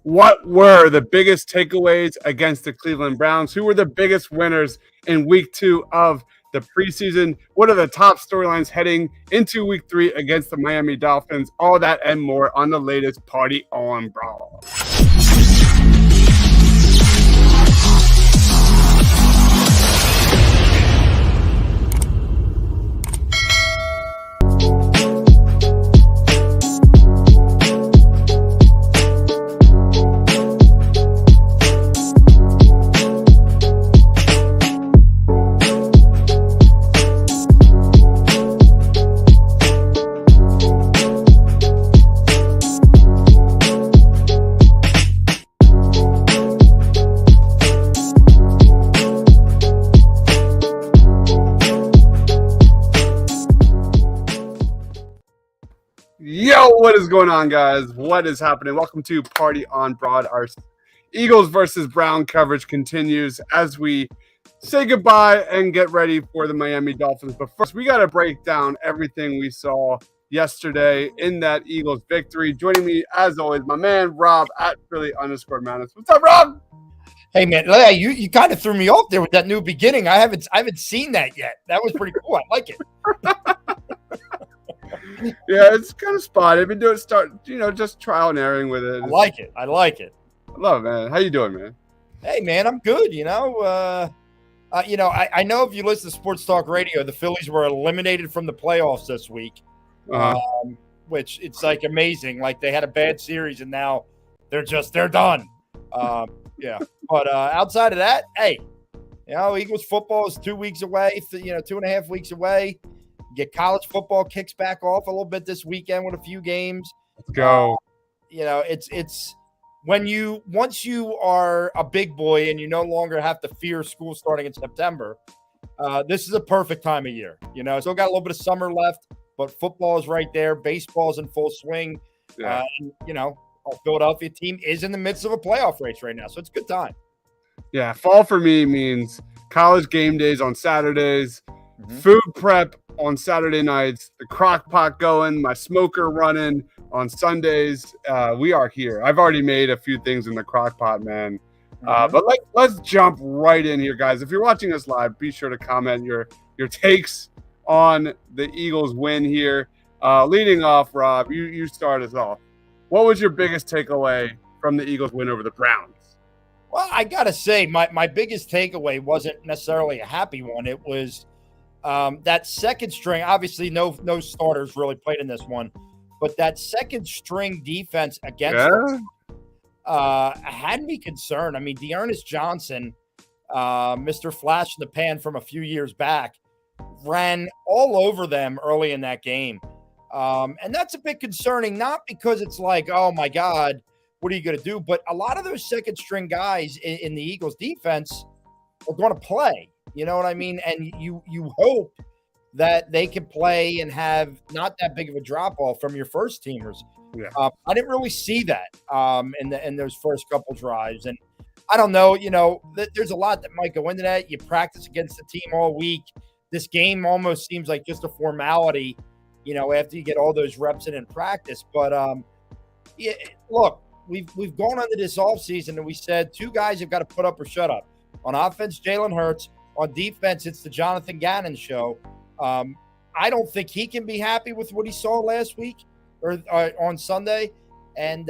What were the biggest takeaways against the Cleveland Browns? Who were the biggest winners in week 2 of the preseason? What are the top storylines heading into week 3 against the Miami Dolphins? All that and more on the latest Party On Brawl. Yo, what is going on, guys? What is happening? Welcome to Party on Broad. Our Eagles versus Brown coverage continues as we say goodbye and get ready for the Miami Dolphins. But first, we got to break down everything we saw yesterday in that Eagles victory. Joining me, as always, my man Rob at Philly_Madness. What's up, Rob? Hey man, you kind of threw me off there with that new beginning. I haven't seen that yet. That was pretty cool. I like it. Yeah, it's kind of spotty. I've been doing just trial and erroring with it. I like it. I love it, man. How you doing, man? Hey man, I'm good. I know if you listen to Sports Talk Radio, the Phillies were eliminated from the playoffs this week, which it's like amazing. Like they had a bad series and now they're done. Yeah, but outside of that, hey, Eagles football is 2 weeks away. 2.5 weeks away. Get college football kicks back off a little bit this weekend with a few games. Let's go. It's once you are a big boy and you no longer have to fear school starting in September. This is a perfect time of year. Still got a little bit of summer left, but football is right there. Baseball is in full swing. Yeah. Our Philadelphia team is in the midst of a playoff race right now, so it's a good time. Yeah, fall for me means college game days on Saturdays, food prep on Saturday nights, the crock pot going, my smoker running on Sundays. We are here. I've already made a few things in the crock pot, man. But let's jump right in here, guys. If you're watching us live, be sure to comment your takes on the Eagles win here. Leading off, Rob, you start us off. What was your biggest takeaway from the Eagles win over the Browns? Well, I got to say, my biggest takeaway wasn't necessarily a happy one. It was that second string. Obviously, no starters really played in this one. But that second string defense against us, had me concerned. I mean, Dearness Johnson, Mr. Flash in the Pan from a few years back, ran all over them early in that game. And that's a bit concerning, not because it's like, oh, my God, what are you going to do? But a lot of those second string guys in the Eagles defense are going to play. You know what I mean? And you hope that they can play and have not that big of a drop-off from your first teamers. Yeah. I didn't really see that in those first couple drives. And I don't know, there's a lot that might go into that. You practice against the team all week. This game almost seems like just a formality, after you get all those reps in practice. But, look, we've gone under this offseason and we said two guys have got to put up or shut up. On offense, Jalen Hurts. On defense, it's the Jonathan Gannon show. I don't think he can be happy with what he saw last week or on Sunday. And,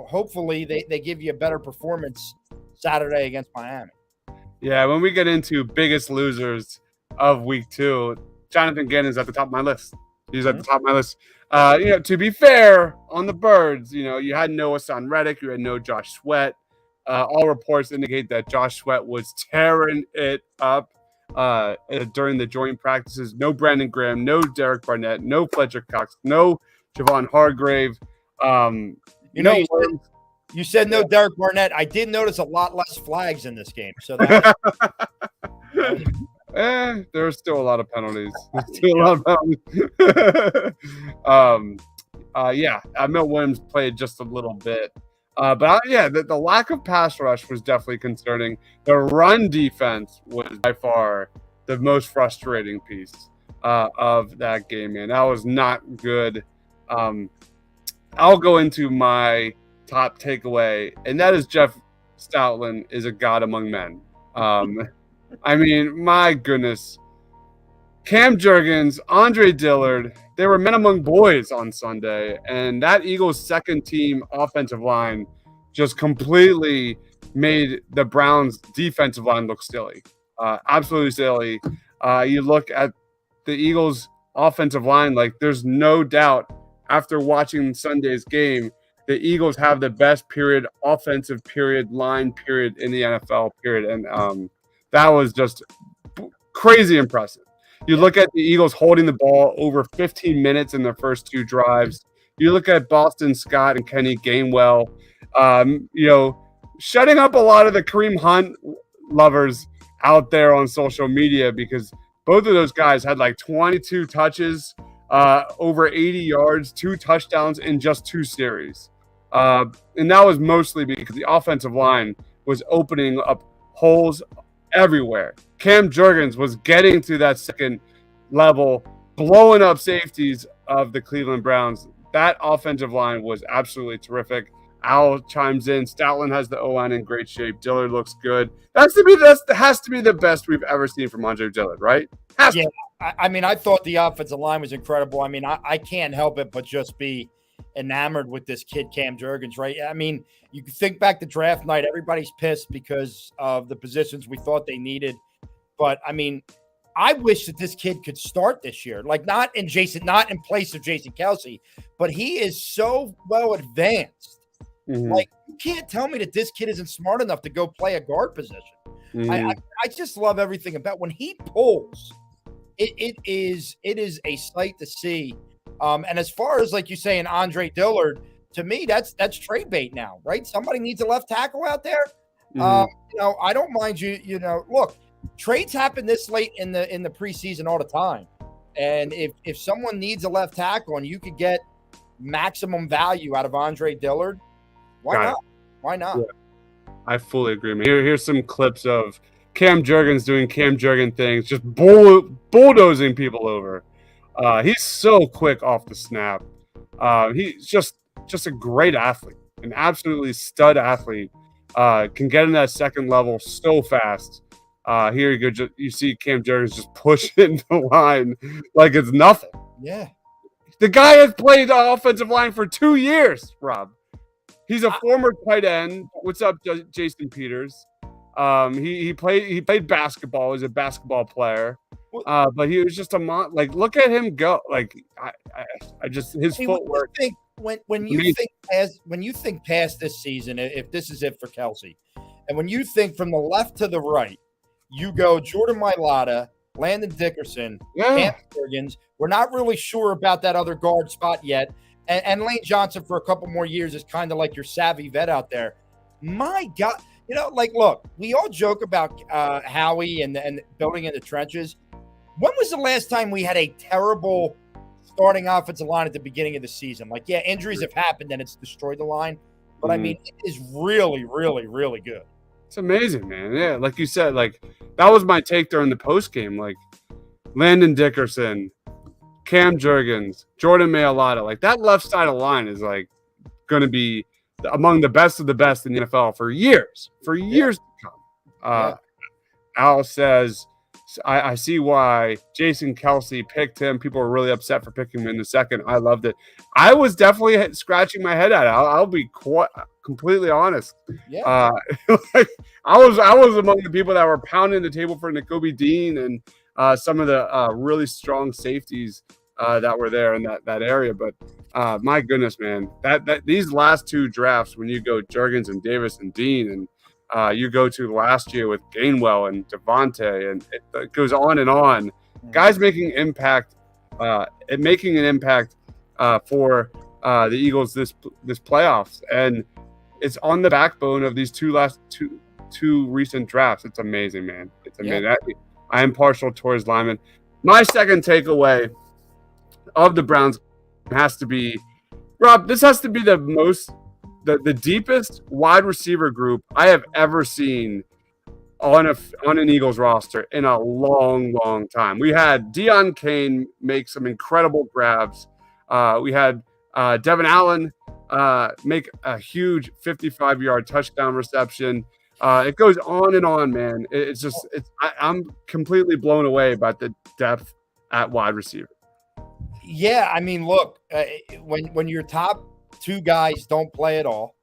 hopefully they give you a better performance Saturday against Miami. Yeah, when we get into biggest losers of week 2, Jonathan Gannon's at the top of my list. He's at the top of my list. To be fair, on the Birds, you had no Hassan Reddick. You had no Josh Sweat. All reports indicate that Josh Sweat was tearing it up during the joint practices. No Brandon Graham, no Derek Barnett, no Fletcher Cox, no Javon Hargrave. You said no Derek Barnett. I did notice a lot less flags in this game. So that there's still a lot of penalties. Milt Williams played just a little bit. The lack of pass rush was definitely concerning. The run defense was by far the most frustrating piece of that game, man. That was not good. I'll go into my top takeaway, and that is Jeff Stoutland is a god among men. I mean, my goodness. Cam Jurgens, Andre Dillard, they were men among boys on Sunday, and that Eagles second team offensive line just completely made the Browns defensive line look silly. Absolutely silly. You look at the Eagles offensive line, like there's no doubt after watching Sunday's game, the Eagles have the best offensive line in the NFL and that was just crazy impressive. You look at the Eagles holding the ball over 15 minutes in their first two drives. You look at Boston Scott and Kenny Gainwell, shutting up a lot of the Kareem Hunt lovers out there on social media because both of those guys had like 22 touches, over 80 yards, 2 touchdowns in just 2 series. And that was mostly because the offensive line was opening up holes everywhere. Cam Jurgens was getting to that second level, blowing up safeties of the Cleveland Browns. That offensive line was absolutely terrific. Al chimes in. Stoutland has the O-line in great shape. Dillard looks good. That has to be the best we've ever seen from Andre Dillard, right? I mean, I thought the offensive line was incredible. I mean, I can't help it but just be enamored with this kid, Cam Jurgens, right? I mean, you can think back to draft night. Everybody's pissed because of the positions we thought they needed. But, I mean, I wish that this kid could start this year. Like, not in place of Jason Kelce, but he is so well advanced. Mm-hmm. Like, you can't tell me that this kid isn't smart enough to go play a guard position. Mm-hmm. I just love everything about when he pulls. It is a sight to see. And as far as, like you say, an Andre Dillard, to me, that's trade bait now, right? Somebody needs a left tackle out there. Mm-hmm. I don't mind you. Look, trades happen this late in the preseason all the time. And if someone needs a left tackle and you could get maximum value out of Andre Dillard, why not? Yeah. I fully agree, man. Here's some clips of Cam Jurgens doing Cam Jurgens things, just bulldozing people over. He's so quick off the snap. He's just a great athlete, an absolutely stud athlete. Can get in that second level so fast. Here you go. You see Cam Jurgens just pushing the line like it's nothing. Yeah. The guy has played the offensive line for 2 years, Rob. He's a former tight end. What's up, Jason Peters? He played basketball. He's a basketball player. But he was just look at him go. Like I just his footwork. When you think past this season, if this is it for Kelce, and when you think from the left to the right, you go Jordan Mailata, Landon Dickerson, Cam Jurgens. We're not really sure about that other guard spot yet. And Lane Johnson for a couple more years is kind of like your savvy vet out there. My God, look, we all joke about Howie and building in the trenches. When was the last time we had a terrible starting offensive line at the beginning of the season? Like, yeah, injuries have happened and it's destroyed the line. But, I mean, it is really, really, really good. It's amazing, man. Yeah, like you said, that was my take during the postgame. Like, Landon Dickerson, Cam Jurgens, Jordan Mailata. That left side of the line is, going to be among the best of the best in the NFL for years. For years to come. Al says, I see why Jason Kelce picked him. People were really upset for picking him in the second. I loved it. I was definitely scratching my head at it. I'll be completely honest. Yeah. I was among the people that were pounding the table for Nakobe Dean and some of the really strong safeties that were there in that area. But my goodness, man, that these last 2 drafts, when you go Jurgens and Davis and Dean and you go to last year with Gainwell and Devontae, and it goes on and on. Guys making an impact for the Eagles this playoffs, and it's on the backbone of these two recent drafts. It's amazing, man. It's amazing. Yeah. I am partial towards Lyman. My second takeaway of the Browns has to be, Rob. This has to be the deepest wide receiver group I have ever seen on an Eagles roster in a long, long time. We had Deion Kane make some incredible grabs. We had Devin Allen make a huge 55-yard touchdown reception. It goes on and on, man. I'm completely blown away by the depth at wide receiver. Yeah, I mean, look, when your top two guys don't play at all,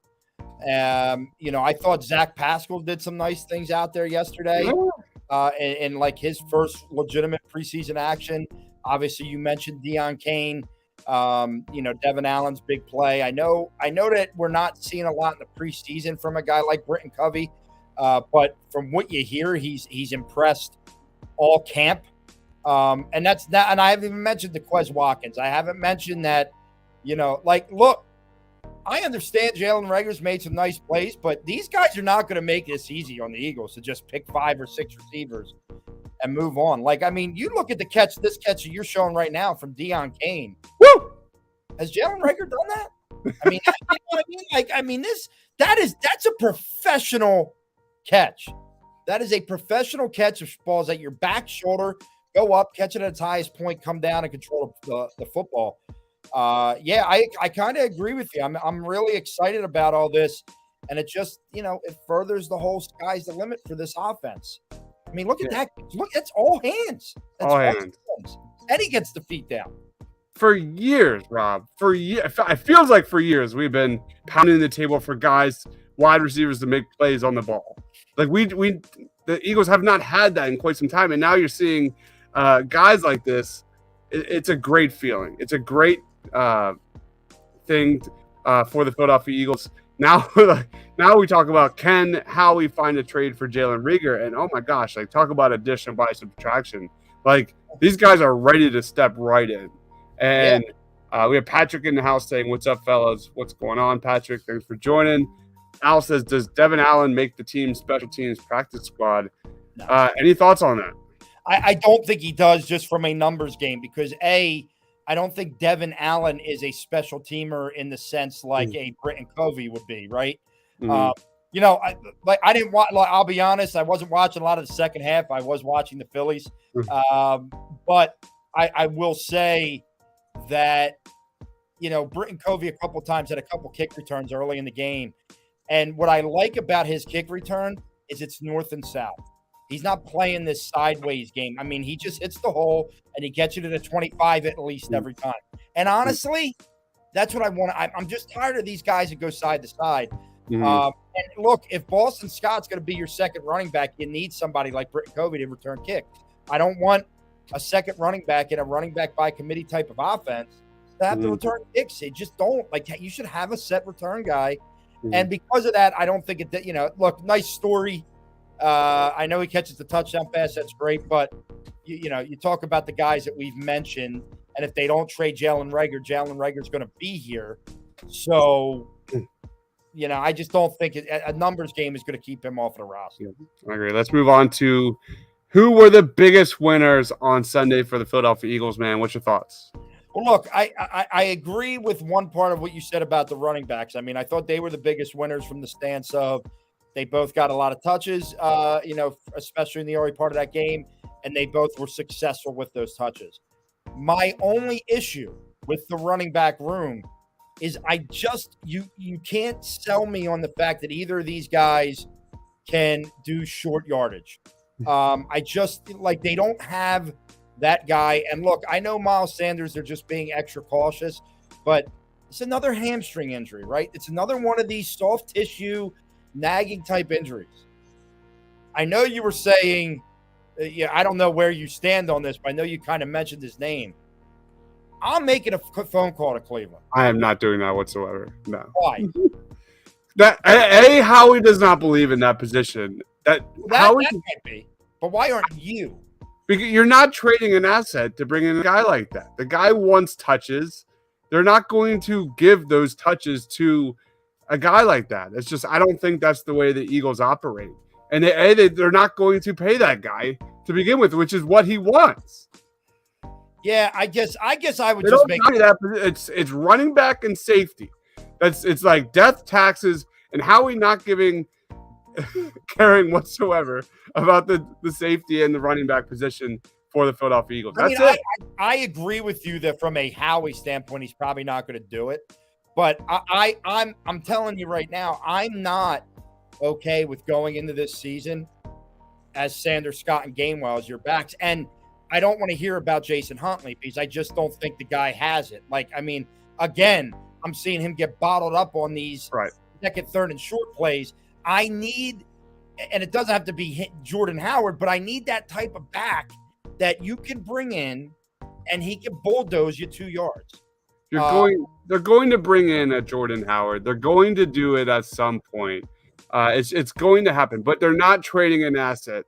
I thought Zach Pascal did some nice things out there yesterday, and like his first legitimate preseason action. Obviously, you mentioned Deion Kane. Devin Allen's big play. I know that we're not seeing a lot in the preseason from a guy like Britton Covey, but from what you hear, he's impressed all camp. And that's not, and I haven't even mentioned the Quez Watkins. I haven't mentioned that, look, I understand Jalen Reagor's made some nice plays, but these guys are not going to make this easy on the Eagles to just pick 5 or 6 receivers and move on. You look at this catch that you're showing right now from Deion Kane. Woo! Has Jalen Reagor done that? I mean, you know what I mean? That's a professional catch. That is a professional catch of balls at your back shoulder, go up, catch it at its highest point, come down and control the football. I kind of agree with you. I'm really excited about all this. And it just, it furthers the whole sky's the limit for this offense. I mean, look at that. Look, that's all hands. That's all hands. And he gets the feet down. For years, Rob, it feels like for years we've been pounding the table for wide receivers to make plays on the ball. Like the Eagles have not had that in quite some time, and now you're seeing guys like this. It's a great feeling. It's a great thing for the Philadelphia Eagles. Now we talk about how we find a trade for Jalen Reagor, and oh my gosh, talk about addition by subtraction. These guys are ready to step right in. And we have Patrick in the house saying, "What's up, fellas? What's going on, Patrick? Thanks for joining." Al says, "Does Devin Allen make the team special teams practice squad?" No. Any thoughts on that? I don't think he does, just from a numbers game, because I don't think Devin Allen is a special teamer in the sense like a Britton Covey would be, right? Mm-hmm. I didn't watch. I'll be honest, I wasn't watching a lot of the second half. I was watching the Phillies, but I will say that Britton Covey a couple times had a couple kick returns early in the game, and what I like about his kick return is it's north and south. He's not playing this sideways game. I mean, he just hits the hole and he gets you to the 25 at least every time. And honestly, that's what I want. I'm just tired of these guys that go side to side. Mm-hmm. And look, if Boston Scott's going to be your second running back, you need somebody like Britton Covey to return kicks. I don't want a second running back in a running back by committee type of offense to have to return kicks. They just don't. You should have a set return guy. Mm-hmm. And because of that, I don't think it, look, nice story. I know he catches the touchdown pass. That's great. But, you talk about the guys that we've mentioned, and if they don't trade Jalen Reagor's going to be here. So, I just don't think a numbers game is going to keep him off the roster. I agree. Let's move on to who were the biggest winners on Sunday for the Philadelphia Eagles, man. What's your thoughts? Well, look, I agree with one part of what you said about the running backs. I mean, I thought they were the biggest winners from the stance of they both got a lot of touches, especially in the early part of that game, and they both were successful with those touches. My only issue with the running back room is you can't sell me on the fact that either of these guys can do short yardage. They don't have that guy. And look, I know Miles Sanders, they're just being extra cautious, but it's another hamstring injury, right? It's another one of these soft tissue nagging type injuries. I know you were saying, I don't know where you stand on this, but I know you kind of mentioned his name. I'm making a phone call to Cleveland. I am not doing that whatsoever. No. Why? Howie does not believe in that position. That might be. But why aren't you? Because you're not trading an asset to bring in a guy like that. The guy wants touches. They're not going to give those touches to a guy like that. It's just, I don't think that's the way the Eagles operate. And they're not going to pay that guy to begin with, which is what he wants. Yeah, I guess I would just make that. It's running back and safety. It's like death, taxes, and Howie not caring whatsoever about the safety and the running back position for the Philadelphia Eagles. That's it. I agree with you that from a Howie standpoint, he's probably not going to do it. But I'm telling you right now, I'm not okay with going into this season as Sanders, Scott, and Gainwell as your backs. And I don't want to hear about Jason Huntley because I just don't think the guy has it. Like, I mean, again, I'm seeing him get bottled up on these second, third, and short plays. I need, and it doesn't have to be Jordan Howard, but I need that type of back that you can bring in and he can bulldoze you 2 yards. They're going to bring in a Jordan Howard. They're going to do it at some point. It's going to happen, but they're not trading an asset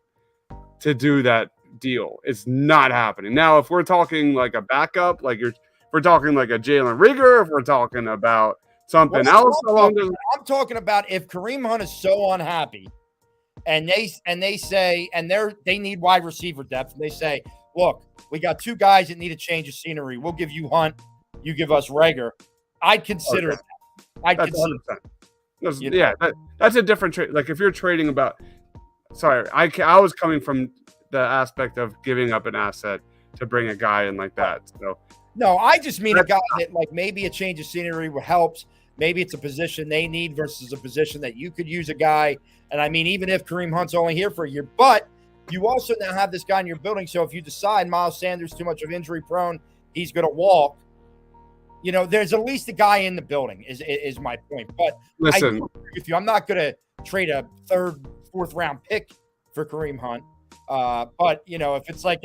to do that deal. It's not happening. Now, if we're talking like a backup, if we're talking like a Jalen Reagor, if we're talking about something else I'm talking about if Kareem Hunt is so unhappy and they say, and they need wide receiver depth, and they say, look, we got 2 guys that need a change of scenery. We'll give you Hunt, you give us Reagor. I'd consider it. That's 100%. That's a different trade. Like if you're trading about, I was coming from the aspect of giving up an asset to bring a guy in like that. So no, I just mean a guy that like maybe a change of scenery helps. Maybe it's a position they need versus a position that you could use a guy. And I mean, even if Kareem Hunt's only here for a year, but you also now have this guy in your building. So if you decide Miles Sanders too much of injury prone, he's going to walk. You know, there's at least a guy in the building is my point. But listen, I agree with you. I'm not going to trade a 3rd, 4th round pick for Kareem Hunt. But, you know, if it's like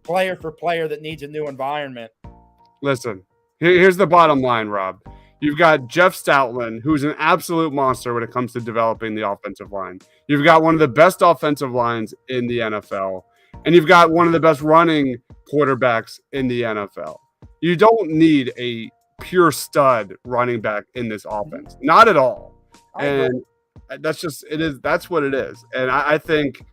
player for player that needs a new environment. Listen, here's the bottom line, Rob. You've got Jeff Stoutland, who's an absolute monster when it comes to developing the offensive line. You've got one of the best offensive lines in the NFL. And you've got one of the best running quarterbacks in the NFL. You don't need a pure stud running back in this offense. Not at all. And that's what it is. And I think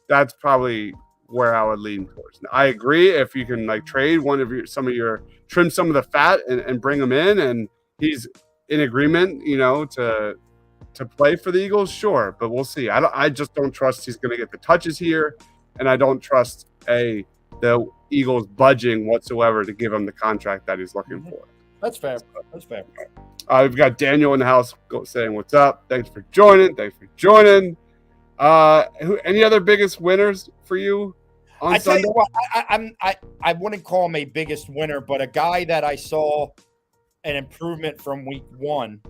that's probably where I would lean towards. I agree. If you can like trade trim some of the fat and bring him in, and he's in agreement, you know, to play for the Eagles, sure. But we'll see. I just don't trust he's going to get the touches here, and I don't trust the Eagles budging whatsoever to give him the contract that he's looking for. That's fair. We've got Daniel in the house saying, "What's up? Thanks for joining. Any other biggest winners for you on Sunday?" Tell you what, I wouldn't call him a biggest winner, but a guy that I saw an improvement from week 1.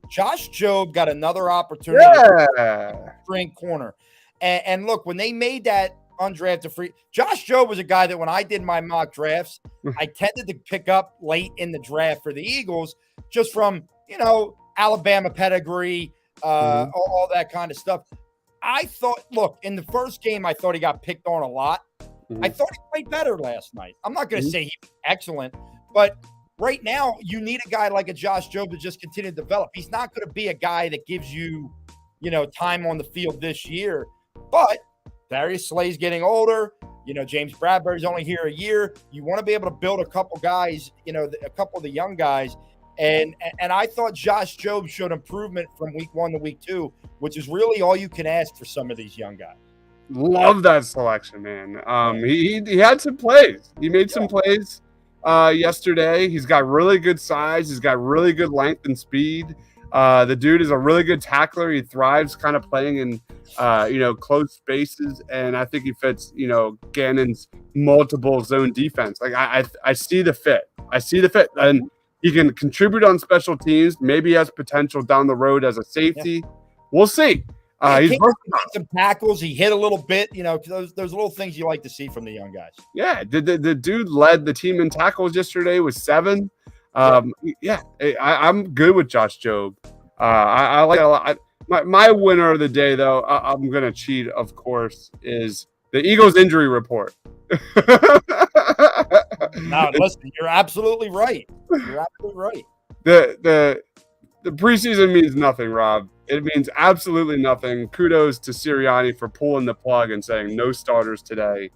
Josh Jobe got another opportunity to string corner. And look, when they made that undrafted free, Josh Jobe was a guy that when I did my mock drafts, I tended to pick up late in the draft for the Eagles, just from, you know, Alabama pedigree, all that kind of stuff. I thought, look, in the first game, I thought he got picked on a lot. I thought he played better last night. I'm not going to say he was excellent, but right now you need a guy like a Josh Jobe to just continue to develop. He's not going to be a guy that gives you, you know, time on the field this year, but Darius Slay's getting older. You know, James Bradbury's only here a year. You want to be able to build a couple guys, you know, a couple of the young guys. And I thought Josh Jobe showed improvement from week 1 to week 2, which is really all you can ask for some of these young guys. Love that selection, man. He had some plays. He made some plays yesterday. He's got really good size. He's got really good length and speed. The dude is a really good tackler. He thrives kind of playing in, close spaces. And I think he fits, Gannon's multiple zone defense. Like I see the fit. And he can contribute on special teams. Maybe he has potential down the road as a safety. Yeah. We'll see. He's some tackles. He hit a little bit. Those little things you like to see from the young guys. Yeah, the dude led the team in tackles yesterday with 7. I'm good with Josh Jobe. I like it a lot. My winner of the day, though, I'm going to cheat, of course, is the Eagles injury report. Now, listen, you're absolutely right. The preseason means nothing, Rob. It means absolutely nothing. Kudos to Sirianni for pulling the plug and saying no starters today.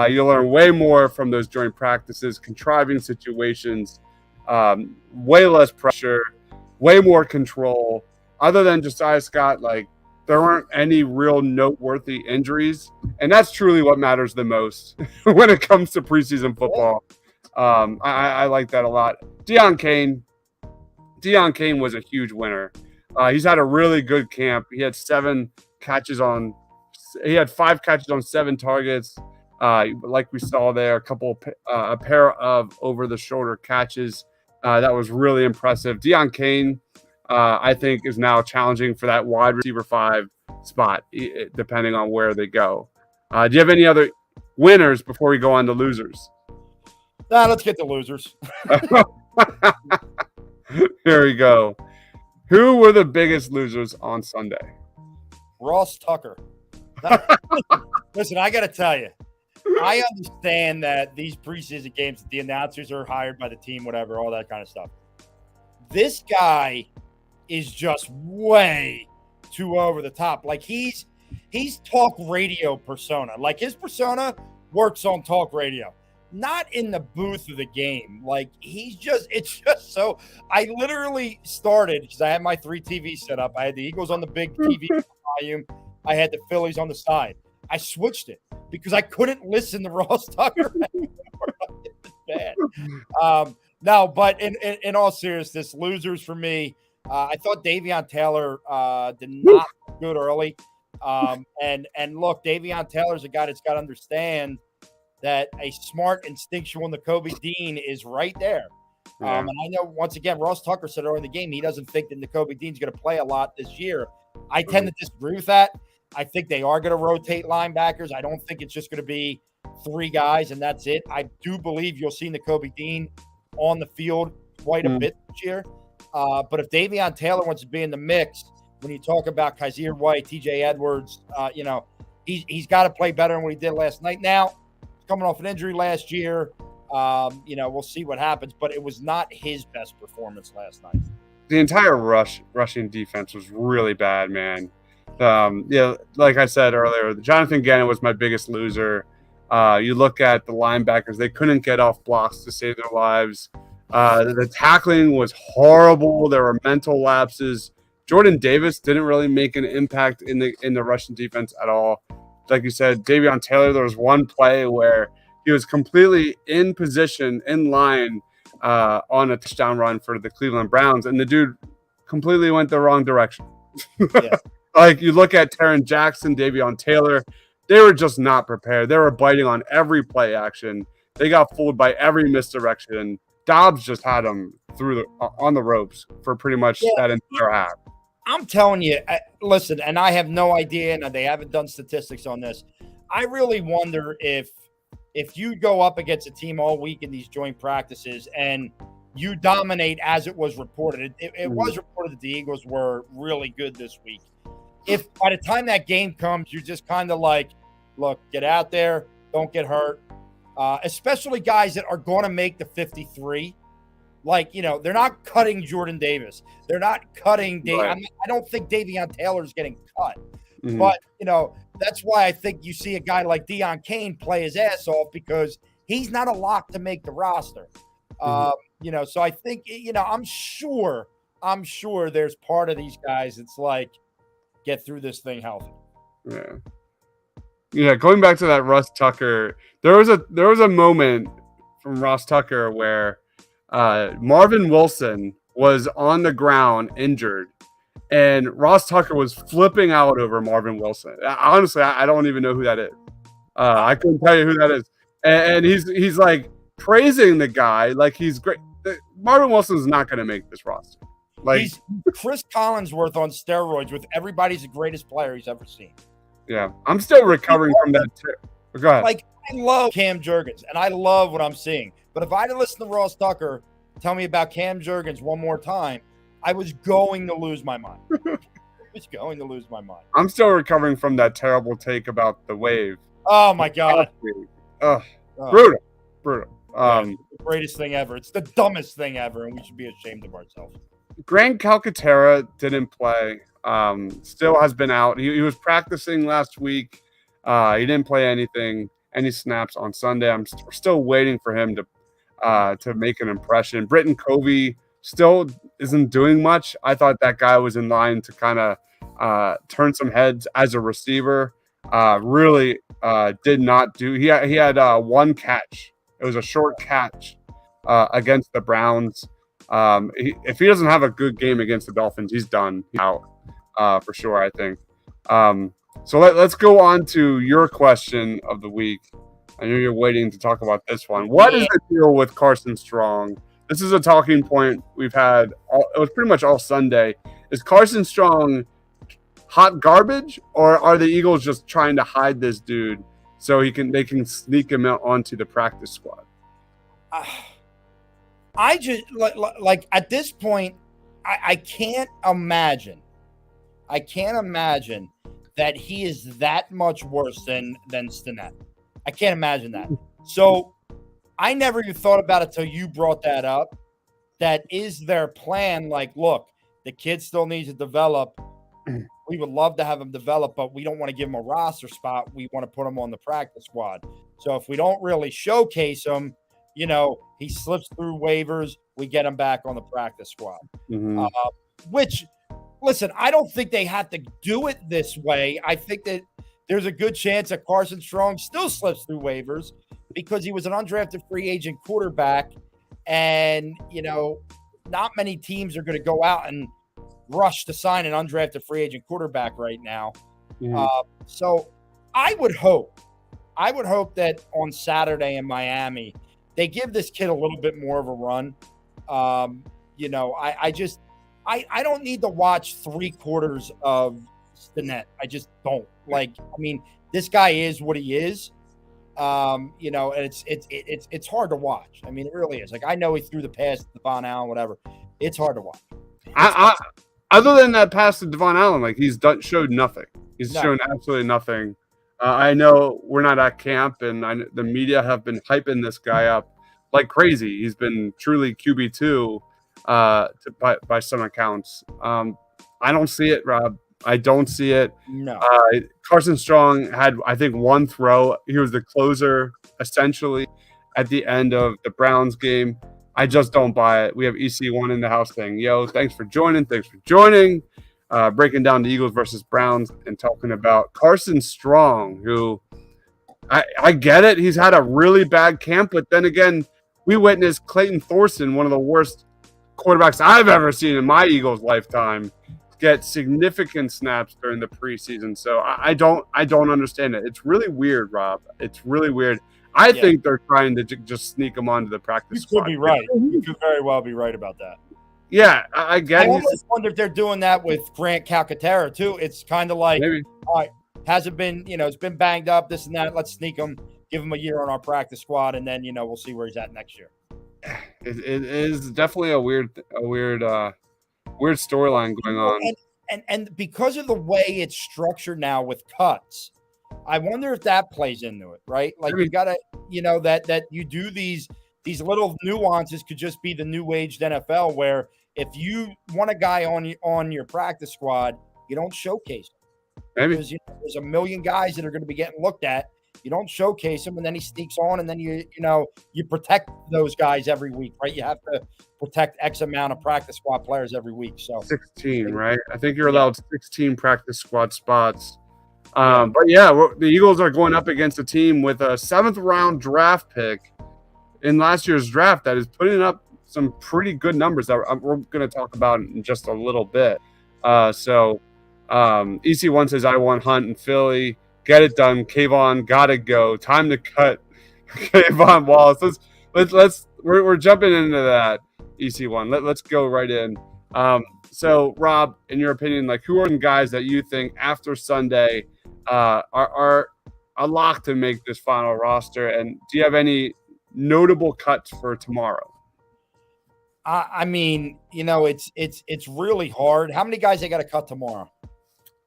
You'll learn way more from those joint practices, contriving situations, way less pressure, way more control. Other than Josiah Scott, there weren't any real noteworthy injuries. And that's truly what matters the most when it comes to preseason football. I like that a lot. Deion Kane, Deion Kane was a huge winner. He's had a really good camp. He had 5 catches on 7 targets. Like we saw there, a pair of over-the-shoulder catches. That was really impressive. Deion Kane, I think, is now challenging for that wide receiver 5 spot, depending on where they go. Do you have any other winners before we go on to losers? Let's get to losers. Here we go. Who were the biggest losers on Sunday? Ross Tucker. Listen, I got to tell you, I understand that these preseason games, the announcers are hired by the team, whatever, all that kind of stuff. This guy is just way too over the top. Like he's talk radio persona. Like his persona works on talk radio, not in the booth of the game. Like it's just so. I literally started because I had my 3 TVs set up. I had the Eagles on the big TV volume. I had the Phillies on the side. I switched it because I couldn't listen to Ross Tucker anymore. It was bad. No, but in all seriousness, losers for me. I thought Davion Taylor did not look good early. And look, Davion Taylor's a guy that's got to understand that a smart, instinctual Nakobe Dean is right there. And I know, once again, Ross Tucker said earlier in the game he doesn't think that Nakobe Dean's going to play a lot this year. I tend to disagree with that. I think they are going to rotate linebackers. I don't think it's just going to be 3 guys and that's it. I do believe you'll see Nakobe Dean on the field quite a bit this year. But if Davion Taylor wants to be in the mix, when you talk about Kaiser White, TJ Edwards, he's got to play better than what he did last night. Now, coming off an injury last year, we'll see what happens. But it was not his best performance last night. The entire rushing defense was really bad, man. Like I said earlier, Jonathan Gannon was my biggest loser. You look at the linebackers; they couldn't get off blocks to save their lives. The tackling was horrible. There were mental lapses. Jordan Davis didn't really make an impact in the Russian defense at all. Like you said, Davion Taylor, there was one play where he was completely in position, in line, on a touchdown run for the Cleveland Browns, and the dude completely went the wrong direction. Yeah. Like, you look at Taron Jackson, Davion Taylor, they were just not prepared. They were biting on every play action. They got fooled by every misdirection. Dobbs just had them on the ropes for pretty much that entire half. I'm telling you, listen, and I have no idea, and they haven't done statistics on this. I really wonder if you go up against a team all week in these joint practices and you dominate as it was reported. It was reported that the Eagles were really good this week. If by the time that game comes, you're just kind of like, look, get out there, don't get hurt, especially guys that are going to make the 53. Like, they're not cutting Jordan Davis. They're not cutting I don't think Davion Taylor's getting cut. Mm-hmm. But, that's why I think you see a guy like Deion Kane play his ass off because he's not a lock to make the roster. Mm-hmm. So I think, I'm sure there's part of these guys that's like, get through this thing healthy. Yeah. Going back to that Ross Tucker, there was a moment from Ross Tucker where Marvin Wilson was on the ground injured, and Ross Tucker was flipping out over Marvin Wilson. Honestly, I don't even know who that is. I couldn't tell you who that is. And he's like praising the guy like he's great. Marvin Wilson's not going to make this roster. Like, he's Chris Collinsworth on steroids with everybody's the greatest player he's ever seen. Yeah, I'm still recovering from that too. Go ahead. Like, I love Cam Jurgens, and I love what I'm seeing. But if I had to listen to Ross Tucker tell me about Cam Jurgens one more time, I was going to lose my mind. I'm still recovering from that terrible take about the wave. Oh, my God. Brutal. The greatest thing ever. It's the dumbest thing ever, and we should be ashamed of ourselves. Grant Calcaterra didn't play. Still has been out. He was practicing last week. He didn't play any snaps on Sunday. I'm still waiting for him to make an impression. Britton Covey still isn't doing much. I thought that guy was in line to kind of turn some heads as a receiver. Really did not do. He had one catch. It was a short catch against the Browns. If he doesn't have a good game against the Dolphins, he's done. He's out for sure, I think. So let's go on to your question of the week. I know you're waiting to talk about this one. What is the deal with Carson Strong? This is a talking point we've had. It was pretty much all Sunday. Is Carson Strong hot garbage, or are the Eagles just trying to hide this dude so they can sneak him out onto the practice squad? I just like at this point, I can't imagine. I can't imagine that he is that much worse than Stinnett. I can't imagine that. So I never even thought about it till you brought that up. That is their plan. Like, look, the kid still needs to develop. We would love to have him develop, but we don't want to give him a roster spot. We want to put him on the practice squad. So if we don't really showcase him, he slips through waivers, we get him back on the practice squad. Mm-hmm. Which, listen, I don't think they have to do it this way. I think that there's a good chance that Carson Strong still slips through waivers because he was an undrafted free agent quarterback. And, not many teams are going to go out and rush to sign an undrafted free agent quarterback right now. Mm-hmm. So I would hope that on Saturday in Miami, they give this kid a little bit more of a run. I don't need to watch 3 quarters of Stinnett. I just don't. This guy is what he is. And it's hard to watch. I mean, it really is. I know he threw the pass to Devon Allen, whatever. It's hard to watch. Other than that pass to Devon Allen, he's showed nothing. He's shown absolutely nothing. I know we're not at camp, and the media have been hyping this guy up like crazy. He's been truly QB2 by some accounts. I don't see it, Rob. I don't see it. No. Carson Strong had, I think, one throw. He was the closer, essentially, at the end of the Browns game. I just don't buy it. We have EC1 in the house saying, yo, thanks for joining. Breaking down the Eagles versus Browns and talking about Carson Strong, who I get it. He's had a really bad camp, but then again, we witnessed Clayton Thorson, one of the worst quarterbacks I've ever seen in my Eagles lifetime, get significant snaps during the preseason. So I don't understand it. It's really weird, Rob. It's really weird. I think they're trying to just sneak him onto the practice squad. You could be right. You could very well be right about that. Yeah, I get it. I almost wonder if they're doing that with Grant Calcaterra, too. It's kind of like, all right, hasn't been, it's been banged up, this and that. Let's sneak him, give him a year on our practice squad, and then, we'll see where he's at next year. It is definitely a weird storyline going on. And because of the way it's structured now with cuts, I wonder if that plays into it, right? You got to, that you do these little nuances could just be the new aged NFL where if you want a guy on your practice squad, you don't showcase him. Maybe. Because there's a million guys that are going to be getting looked at. You don't showcase him, and then he sneaks on, and then you protect those guys every week, right? You have to protect X amount of practice squad players every week. So 16, right? I think you're allowed 16 practice squad spots. But the Eagles are going up against a team with a 7th round draft pick in last year's draft that is putting up some pretty good numbers that we're going to talk about in just a little bit. EC1 says, I want Hunt in Philly. Get it done. Kayvon gotta go. Time to cut Kayvon Wallace. We're jumping into that, EC1. Let's go right in. So Rob, in your opinion, who are the guys that you think after Sunday are a lock to make this final roster? And do you have any notable cuts for tomorrow? I mean, it's really hard. How many guys they got to cut tomorrow?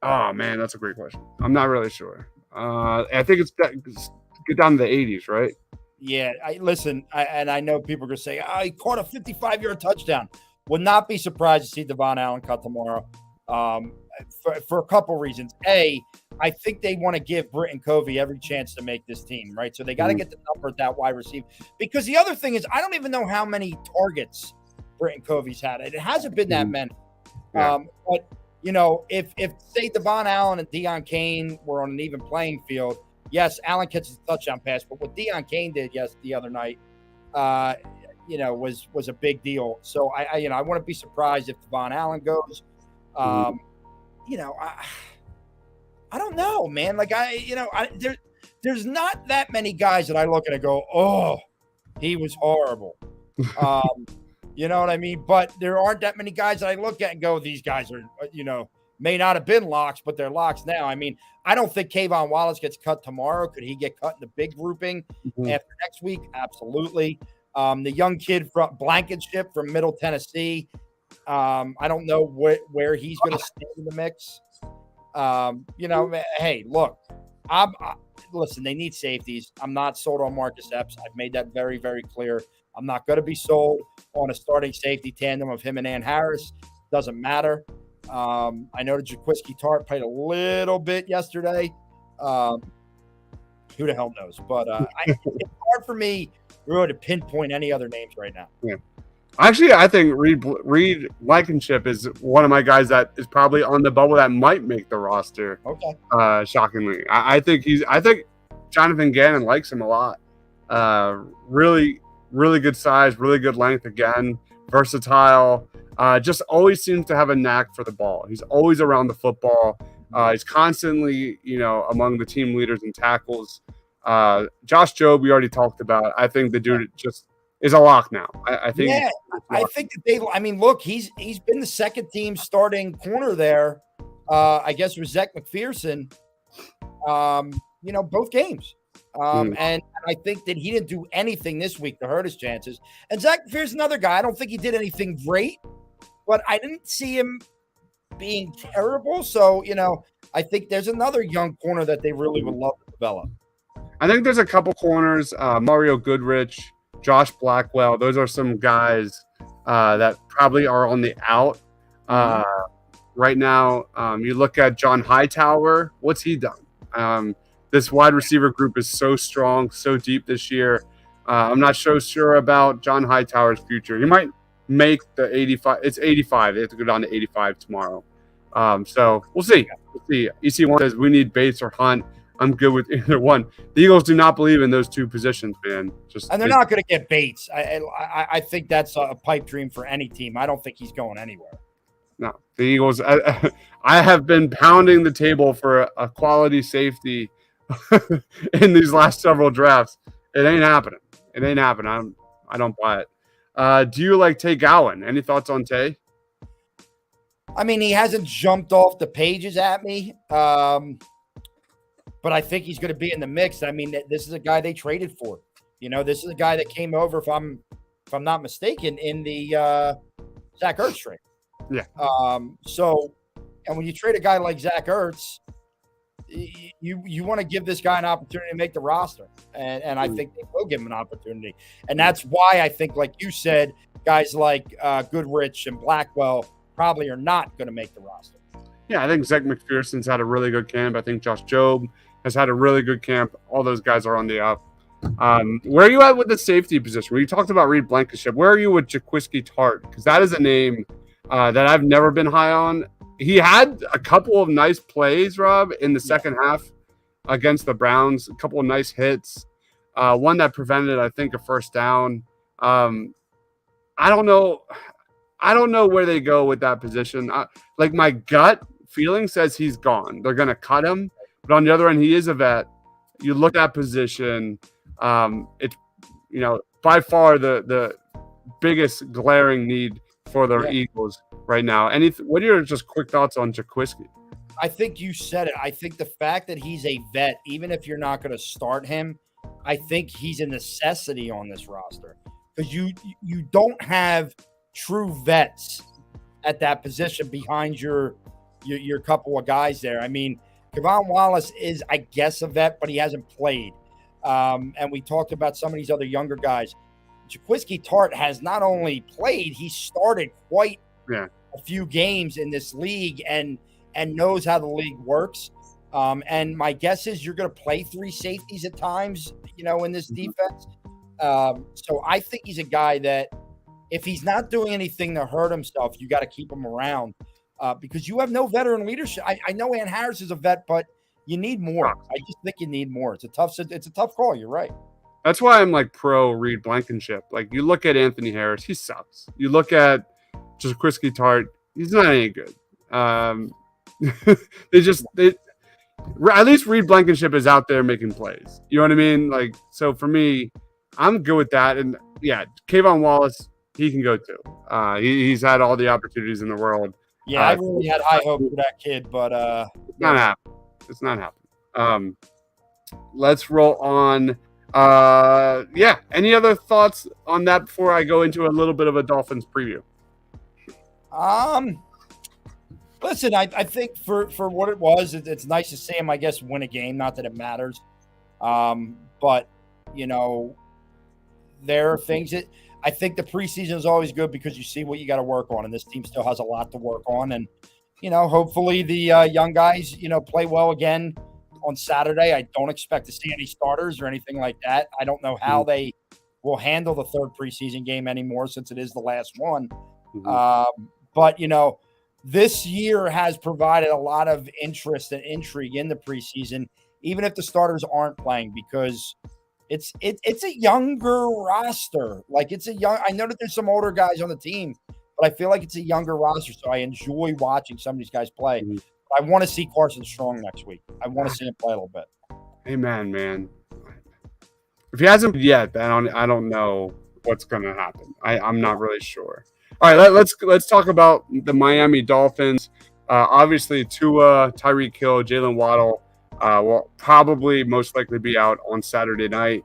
Oh man, that's a great question. I'm not really sure. I think it's get down to the 80s, right? Yeah. I know people are gonna say, he caught a 55-yard touchdown. Would not be surprised to see Devon Allen cut tomorrow. For a couple reasons. A, I think they want to give Britton Covey every chance to make this team, right? So they got to get the number at that wide receiver. Because the other thing is, I don't even know how many targets Britton Covey's had. It hasn't been that many. Yeah. But if say Devon Allen and Deion Kane were on an even playing field, yes, Allen catches a touchdown pass, but what Deion Kane did the other night, was a big deal. So I wouldn't be surprised if Devon Allen goes. I don't know, man. Like there's not that many guys that I look at and go, oh, he was horrible. You know what I mean? But there aren't that many guys that I look at and go, these guys are, may not have been locks, but they're locks now. I mean, I don't think Kayvon Wallace gets cut tomorrow. Could he get cut in the big grouping after next week? Absolutely. The young kid from Blankenship from Middle Tennessee. I don't know where he's going to stay in the mix. Hey, look, listen, they need safeties. I'm not sold on Marcus Epps. I've made that very, very clear. I'm not going to be sold on a starting safety tandem of him and Ann Harris. Doesn't matter. I know that Jaquiski Tart played a little bit yesterday. Who the hell knows? But it's hard for me really to pinpoint any other names right now. Yeah. Actually, I think Reed Blankenship is one of my guys that is probably on the bubble that might make the roster. Okay. Shockingly, I think Jonathan Gannon likes him a lot. Really, really good size, really good length. Again, versatile. Just always seems to have a knack for the ball. He's always around the football. He's constantly, among the team leaders in tackles. Josh Jobe, we already talked about. I think the dude just is a lock now. I think. Yeah, I think that look, he's been the second team starting corner there. I guess with Zach McPherson. Both games. And I think that he didn't do anything this week to hurt his chances. And Zach McPherson's another guy. I don't think he did anything great, but I didn't see him being terrible. So, I think there's another young corner that they really would love to develop. I think there's a couple corners, Mario Goodrich, Josh Blackwell. Those are some guys that probably are on the out right now. You look at John Hightower. What's he done? This wide receiver group is so strong, so deep this year. I'm not so sure about John Hightower's future. He might make the 85. It's 85. They have to go down to 85 tomorrow. So we'll see. EC1 says we need Bates or Hunt. I'm good with either one. The Eagles do not believe in those two positions, man. And they're not going to get Bates. I think that's a pipe dream for any team. I don't think he's going anywhere. No, the Eagles. I have been pounding the table for a quality safety in these last several drafts. It ain't happening. I don't buy it. Do you like Tay Gowan? Any thoughts on Tay? I mean, he hasn't jumped off the pages at me. But I think he's going to be in the mix. I mean, this is a guy they traded for. This is a guy that came over, if I'm not mistaken, in the Zach Ertz trade. Yeah. And when you trade a guy like Zach Ertz, you want to give this guy an opportunity to make the roster. And I think they will give him an opportunity. And that's why I think, like you said, guys like Goodrich and Blackwell probably are not going to make the roster. Yeah, I think Zach McPherson's had a really good camp. I think Josh Jobe has had a really good camp. All those guys are on the up. Where are you at with the safety position? When you talked about Reed Blankenship, where are you with Jaquiski Tart? Because that is a name that I've never been high on. He had a couple of nice plays, Rob, in the second half against the Browns. A couple of nice hits. One that prevented, I think, a first down. I don't know where they go with that position. Like my gut feeling says he's gone. They're going to cut him. But on the other end, he is a vet. You look at that position. It's, by far the biggest glaring need for the Eagles right now. What are your just quick thoughts on Jaquiski? I think you said it. I think the fact that he's a vet, even if you're not going to start him, I think he's a necessity on this roster because you don't have true vets at that position behind your couple of guys there. I mean, Kevon Wallace is, I guess, a vet, but he hasn't played. And we talked about some of these other younger guys. Jaquiski Tart has not only played, he started quite a few games in this league and knows how the league works. And my guess is you're going to play three safeties at times, in this defense. So I think he's a guy that if he's not doing anything to hurt himself, you got to keep him around because you have no veteran leadership. I know Ann Harris is a vet, but you need more. I just think you need more. It's a tough call. You're right. That's why I'm like pro Reed Blankenship. Like you look at Anthony Harris, he sucks. You look at just Chris Tart, he's not any good. They at least Reed Blankenship is out there making plays. You know what I mean? Like, so for me, I'm good with that. And yeah, Kayvon Wallace, he can go too. He's had all the opportunities in the world. Yeah, I really had high hope for that kid, but it's not happening. It's not happening. Let's roll on. Yeah. Any other thoughts on that before I go into a little bit of a Dolphins preview? Listen, I think for what it was, it's nice to see him, I guess, win a game. Not that it matters. But, you know, there are things that I think the preseason is always good because you see what you got to work on. And this team still has a lot to work on. And, you know, hopefully the young guys, you know, play well again on Saturday. I don't expect to see any starters or anything like that. I don't know how they will handle the third preseason game anymore since it is the last one. But, you know, this year has provided a lot of interest and intrigue in the preseason, even if the starters aren't playing, because it's a younger roster. Like I know that there's some older guys on the team, but I feel like it's a younger roster. So I enjoy watching some of these guys play. I want to see Carson Strong next week. I want to see him play a little bit. Amen, man. If he hasn't yet, then I don't know what's going to happen. I'm not really sure. All right, let's talk about the Miami Dolphins. Obviously, Tua, Tyreek Hill, Jalen Waddle will probably most likely be out on Saturday night.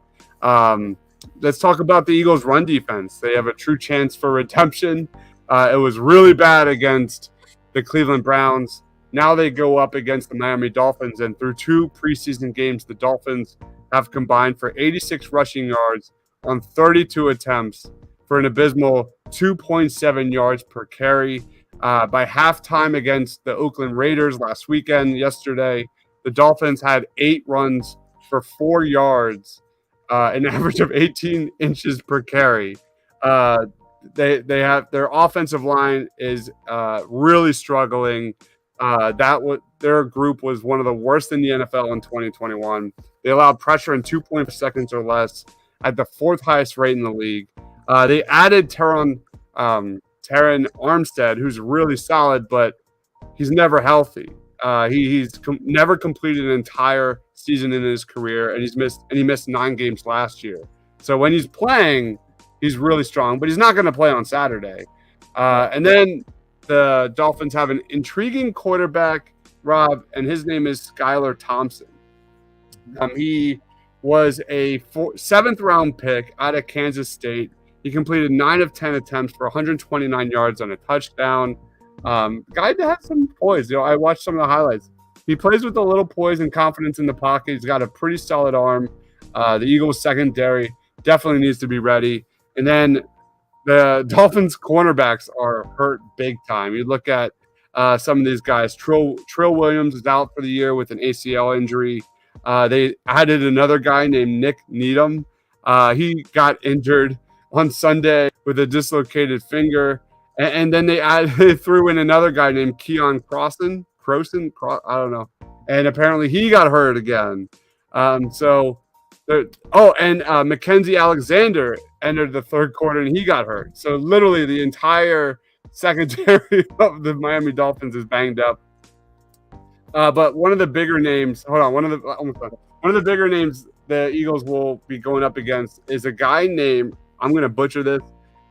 Let's talk about the Eagles' run defense. They have a true chance for redemption. It was really bad against the Cleveland Browns. Now they go up against the Miami Dolphins, and through 2 preseason games, the Dolphins have combined for 86 rushing yards on 32 attempts for an abysmal 2.7 yards per carry. By halftime against the Oakland Raiders yesterday, the Dolphins had 8 runs for 4 yards, an average of 18 inches per carry. They have their offensive line is really struggling. Their group was one of the worst in the NFL in 2021. They allowed pressure in 2.5 seconds or less at the 4th highest rate in the league. They added Teron Armstead, who's really solid, but he's never healthy. He's never completed an entire season in his career, and he missed 9 games last year. So when he's playing, he's really strong, but he's not going to play on Saturday. And then the Dolphins have an intriguing quarterback, Rob, and his name is Skylar Thompson. He was a 7th-round pick out of Kansas State. He completed 9 of 10 attempts for 129 yards on a touchdown. Guy that has some poise. You know, I watched some of the highlights. He plays with a little poise and confidence in the pocket. He's got a pretty solid arm. The Eagles' secondary definitely needs to be ready. And then the Dolphins' cornerbacks are hurt big time. You look at some of these guys. Trill Williams is out for the year with an ACL injury. They added another guy named Nick Needham. He got injured on Sunday with a dislocated finger. And then they threw in another guy named Keon Crossan. I don't know. And apparently he got hurt again. Mackenzie Alexander entered the 3rd quarter and he got hurt. So literally the entire secondary of the Miami Dolphins is banged up. But one of the bigger names, one of the bigger names the Eagles will be going up against is a guy named, I'm going to butcher this,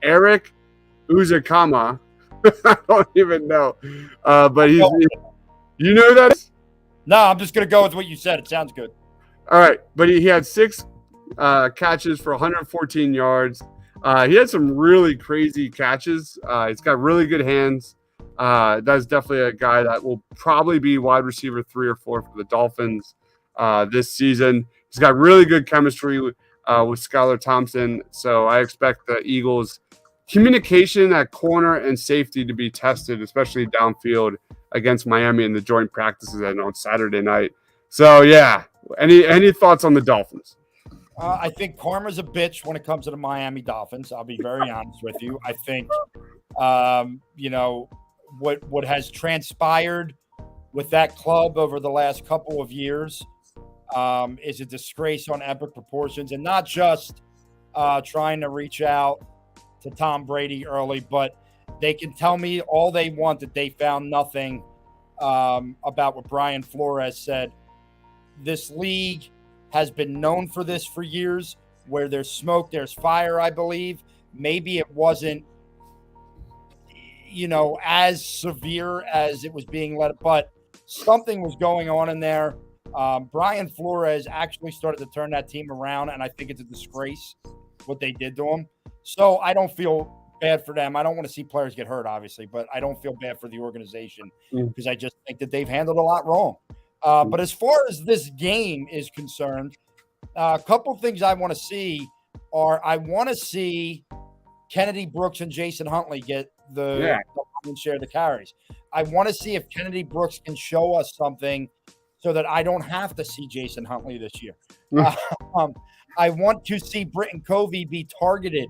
Eric Uzakama. I don't even know. But you know that? No, I'm just going to go with what you said. It sounds good. All right. But he had 6 catches for 114 yards. He had some really crazy catches. He's got really good hands. That's definitely a guy that will probably be wide receiver 3 or 4 for the Dolphins this season. He's got really good chemistry with Skylar Thompson. So I expect the Eagles' communication at corner and safety to be tested, especially downfield against Miami in the joint practices and on Saturday night. So, yeah, any thoughts on the Dolphins? I think karma's a bitch when it comes to the Miami Dolphins. I'll be very honest with you. I think, what has transpired with that club over the last couple of years, is a disgrace on epic proportions, and not just trying to reach out to Tom Brady early, but they can tell me all they want that they found nothing about what Brian Flores said. This league has been known for this for years. Where there's smoke, there's fire, I believe. Maybe it wasn't, as severe as it was being led, but something was going on in there. Brian Flores actually started to turn that team around, and I think it's a disgrace what they did to him. So I don't feel bad for them. I don't want to see players get hurt, obviously, but I don't feel bad for the organization because I just think that they've handled a lot wrong. But as far as this game is concerned, a couple things I want to see are I want to see Kennedy Brooks and Jason Huntley get the share of the carries. I want to see if Kennedy Brooks can show us something so that I don't have to see Jason Huntley this year. I want to see Britton Covey be targeted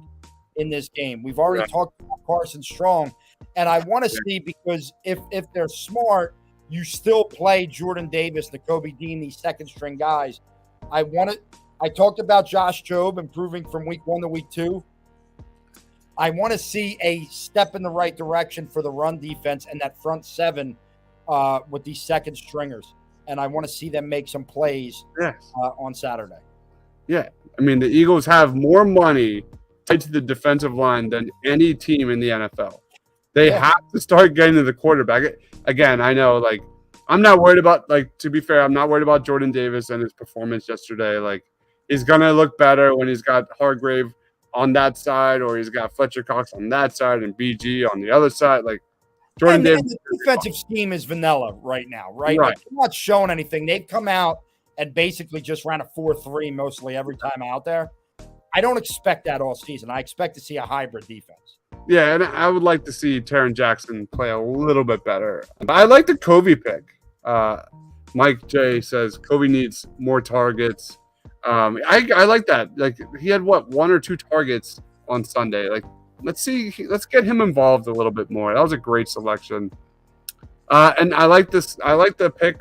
in this game. We've already talked about Carson Strong, and I want to see, because if they're smart, you still play Jordan Davis, Nakobe Dean, these second string guys. I talked about Josh Jobe improving from week 1 to week 2. I want to see a step in the right direction for the run defense and that front seven with these second stringers. And I want to see them make some plays on Saturday. Yeah. I mean, the Eagles have more money tied to the defensive line than any team in the NFL. They have to start getting to the quarterback. Again, I know, I'm not worried about, to be fair, I'm not worried about Jordan Davis and his performance yesterday. He's going to look better when he's got Hargrave on that side, or he's got Fletcher Cox on that side and BG on the other side. Jordan Davis. The defensive scheme is vanilla right now, right? They're not showing anything. They've come out and basically just ran a 4-3 mostly every time out there. I don't expect that all season. I expect to see a hybrid defense. Yeah, and I would like to see Taron Jackson play a little bit better. I like the Covey pick. Mike J says Covey needs more targets. I like that. He had 1 or 2 targets on Sunday. Let's get him involved a little bit more. That was a great selection. And I like this. I like the pick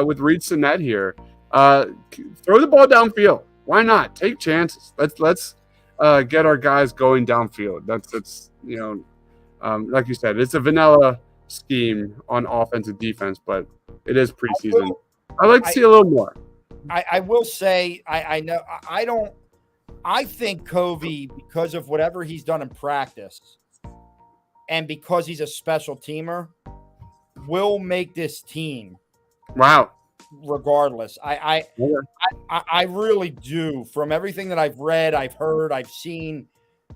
with Reed Sinnett here. Throw the ball downfield. Why not? Take chances. Let's get our guys going downfield. That's like you said, it's a vanilla scheme on offense and defense, but it is preseason. I like to see a little more. I will say I know I don't. I think Covey, because of whatever he's done in practice, and because he's a special teamer, will make this team. Wow. Regardless, I really do. From everything that I've read, I've heard, I've seen.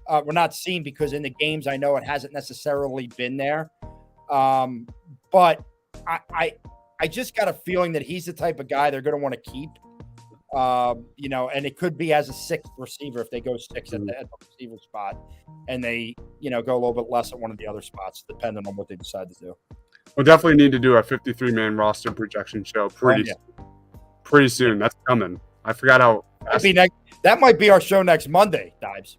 We're not seen because in the games I know it hasn't necessarily been there. But I just got a feeling that he's the type of guy they're going to want to keep. And it could be as a 6th receiver if they go 6 at the receiver spot, and they go a little bit less at one of the other spots, depending on what they decide to do. We'll definitely need to do a 53-man roster projection show pretty soon. That's coming. I forgot how. That might be our show next Monday, Dives.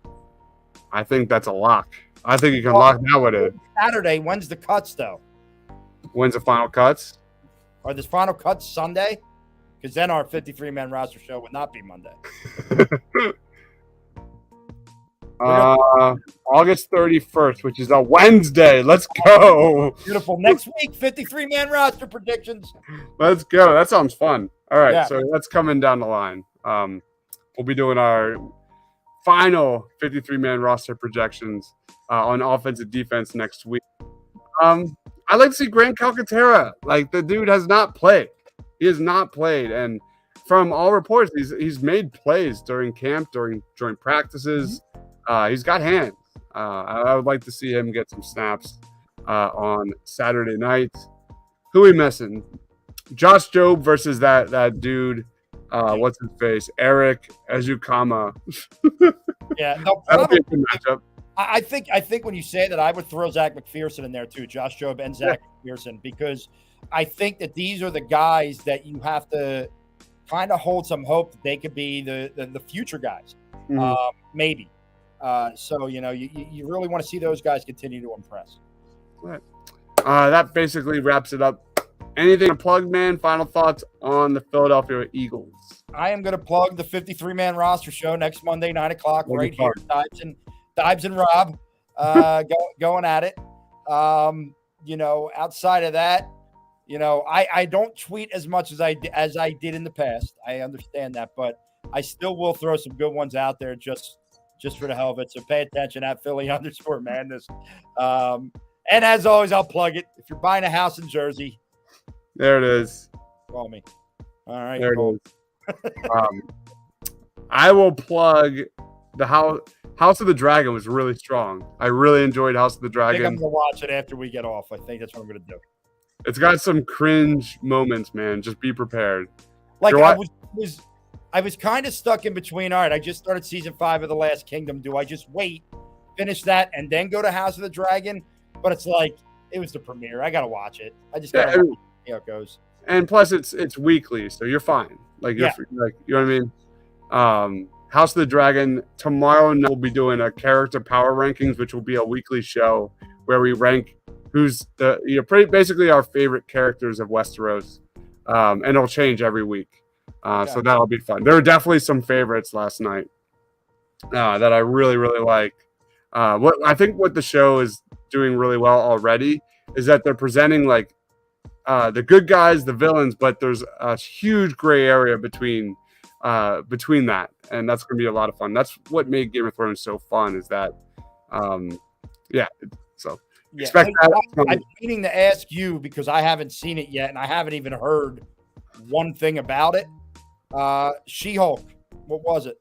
I think that's a lock. I think you can lock that with it. Saturday. When's the cuts, though? When's the final cuts? Are the final cuts Sunday? Because then our 53-man roster show would not be Monday. August 31st, which is a Wednesday. Let's go. Beautiful. Next week, 53-man roster predictions. Let's go. That sounds fun. All right, so that's coming down the line. We'll be doing our final 53-man roster projections on offense and defense next week. I'd like to see Grant Calcaterra. The dude has not played. He has not played, and from all reports, he's made plays during camp, during practices. He's got hands. I would like to see him get some snaps on Saturday night. Who are we missing? Josh Jobe versus that dude. What's his face? Eric Ezukama. Yeah, no, that'll be a good matchup. I think when you say that, I would throw Zach McPherson in there too, Josh Jobe and Zach McPherson, because I think that these are the guys that you have to kind of hold some hope that they could be the future guys, maybe. So you really want to see those guys continue to impress. Right. That basically wraps it up. Anything to plug, man? Final thoughts on the Philadelphia Eagles? I am going to plug the 53-man roster show next Monday, 9 o'clock, right here. Dibes and Rob going at it. Outside of that, I don't tweet as much as I did in the past. I understand that, but I still will throw some good ones out there just for the hell of it. So pay attention at Philly_madness. And as always, I'll plug it. If you're buying a house in Jersey, there it is. Call me. All right. There it is. I will plug the House of the Dragon was really strong. I really enjoyed House of the Dragon. I think I'm going to watch it after we get off. I think that's what I'm going to do. It's got some cringe moments, man. Just be prepared. Like I was kind of stuck in between. All right, I just started season 5 of The Last Kingdom. Do I just wait, finish that, and then go to House of the Dragon? But it's like it was the premiere. I got to watch it. I just got to see how it goes. And plus, it's weekly, so you're fine. Like you know what I mean. House of the Dragon tomorrow night we'll be doing a character power rankings, which will be a weekly show where we rank who's basically our favorite characters of Westeros, and it'll change every week. So that'll be fun. There were definitely some favorites last night that I really, really like. What the show is doing really well already is that they're presenting like the good guys, the villains, but there's a huge gray area between that, and that's going to be a lot of fun. That's what made Game of Thrones so fun, is that expect that. I'm meaning to ask you because I haven't seen it yet, and I haven't even heard one thing about it. She-Hulk, what was it?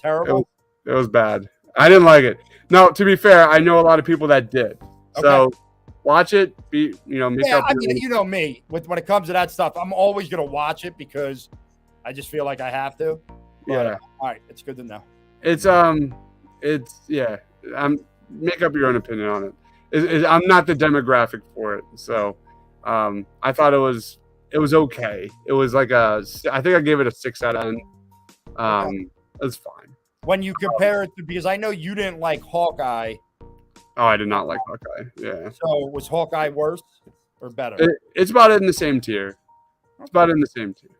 Terrible? It was bad. I didn't like it. No, to be fair, I know a lot of people that did. So watch it. Make up. I mean, you know me. When it comes to that stuff, I'm always going to watch it because I just feel like I have to. But, all right, it's good to know. Make up your own opinion on it. I'm not the demographic for it, so I thought it was okay. It was like I think I gave it a 6 out of 10. It's fine. When you compare it to, because I know you didn't like Hawkeye. Oh, I did not like Hawkeye. Yeah. So was Hawkeye worse or better? It's about in the same tier. It's about in the same tier.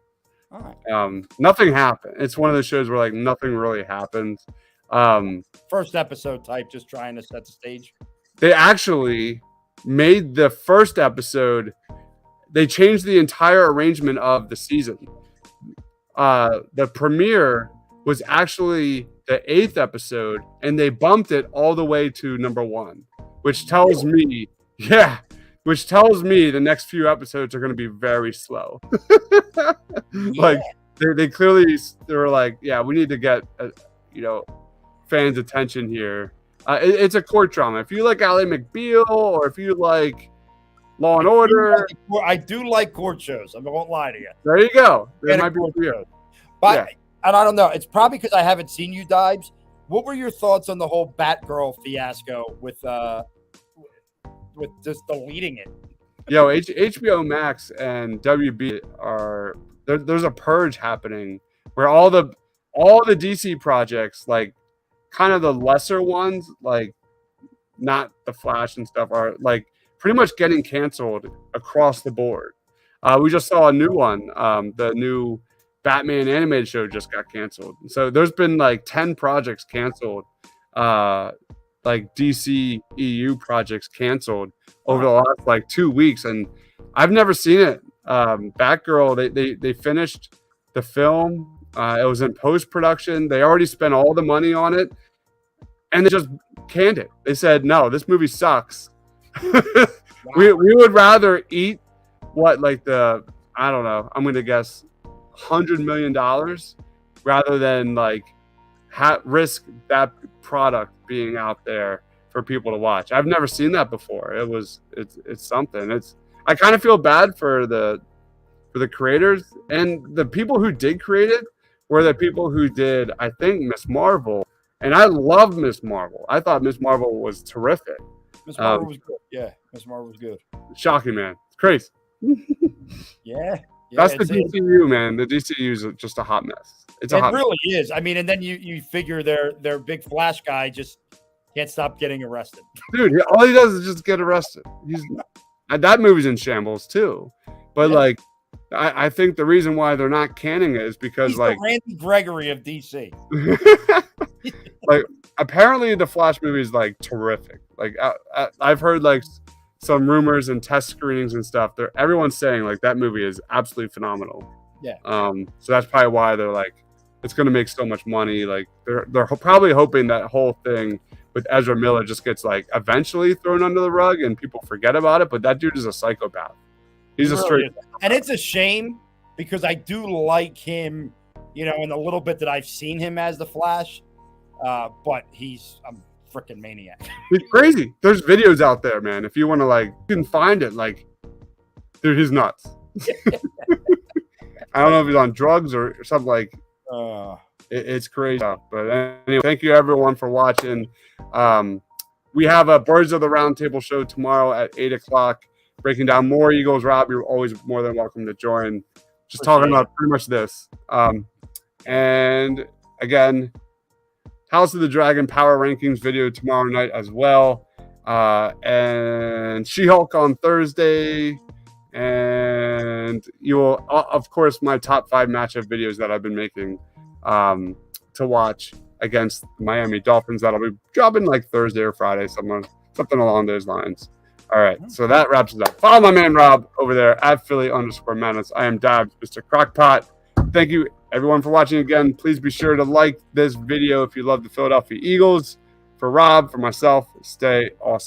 All right. Nothing happened. It's one of those shows where like nothing really happens. First episode type, just trying to set the stage. They actually made the first episode. They changed the entire arrangement of the season. The premiere was actually the 8th episode, and they bumped it all the way to number 1, which tells me the next few episodes are going to be very slow. Like they clearly were like, we need to get fans' attention here. It's a court drama. If you like Ally McBeal, or if you like Law and Order, I do like court shows. I won't lie to you. There you go. There might be for you. But and I don't know. It's probably because I haven't seen you, Dibes. What were your thoughts on the whole Batgirl fiasco with just deleting it? Yo, HBO Max and WB there's a purge happening where all the DC projects, like kind of the lesser ones, like not the Flash and stuff, are like pretty much getting canceled across the board. We just saw a new one. The new Batman animated show just got canceled. So there's been like 10 projects canceled, like DC EU projects canceled over the last like 2 weeks, and I've never seen it. Batgirl, they finished the film. It was in post-production. They already spent all the money on it, and they just canned it. They said, no, this movie sucks. We would rather eat I don't know, I'm going to guess $100 million rather than like risk that product being out there for people to watch. I've never seen that before. It's something. I kind of feel bad for the creators, and the people who did create it were the people who did, I think, Miss Marvel. And I love Miss Marvel. I thought Miss Marvel was terrific. Miss Marvel was good. Yeah, Miss Marvel was good. Shocking, man. It's crazy. Yeah. That's the DCU, man. The DCU is just a hot mess. It really is. I mean, and then you figure their big Flash guy just can't stop getting arrested. Dude, all he does is just get arrested. That movie's in shambles too. But I think the reason why they're not canning it is because He's the Randy Gregory of DC. like apparently the Flash movie is like terrific. Like I've heard like some rumors and test screenings and stuff. Everyone's saying like that movie is absolutely phenomenal. Yeah. So that's probably why they're like, it's going to make so much money. Like they're probably hoping that whole thing with Ezra Miller just gets like eventually thrown under the rug and people forget about it. But that dude is a psychopath. He's a straight. And it's a shame because I do like him, you know, in the little bit that I've seen him as the Flash. But he's a freaking maniac. He's crazy. There's videos out there, man. If you want to like, you can find it. Like, dude, he's nuts. I don't know if he's on drugs or something like. It's crazy stuff. But anyway, thank you everyone for watching. We have a Birds of the Round Table show tomorrow at 8:00, breaking down more Eagles. Rob, you're always more than welcome to join. Just talking about pretty much this. And again, House of the Dragon Power Rankings video tomorrow night as well. And She-Hulk on Thursday. And you will, of course, my top 5 matchup videos that I've been making to watch against the Miami Dolphins. That'll be dropping like Thursday or Friday, something along those lines. All right, so that wraps it up. Follow my man Rob over there at Philly_Madness. I am Dabs, Mr. Crockpot. Thank you, everyone, for watching again. Please be sure to like this video if you love the Philadelphia Eagles. For Rob, for myself, stay awesome.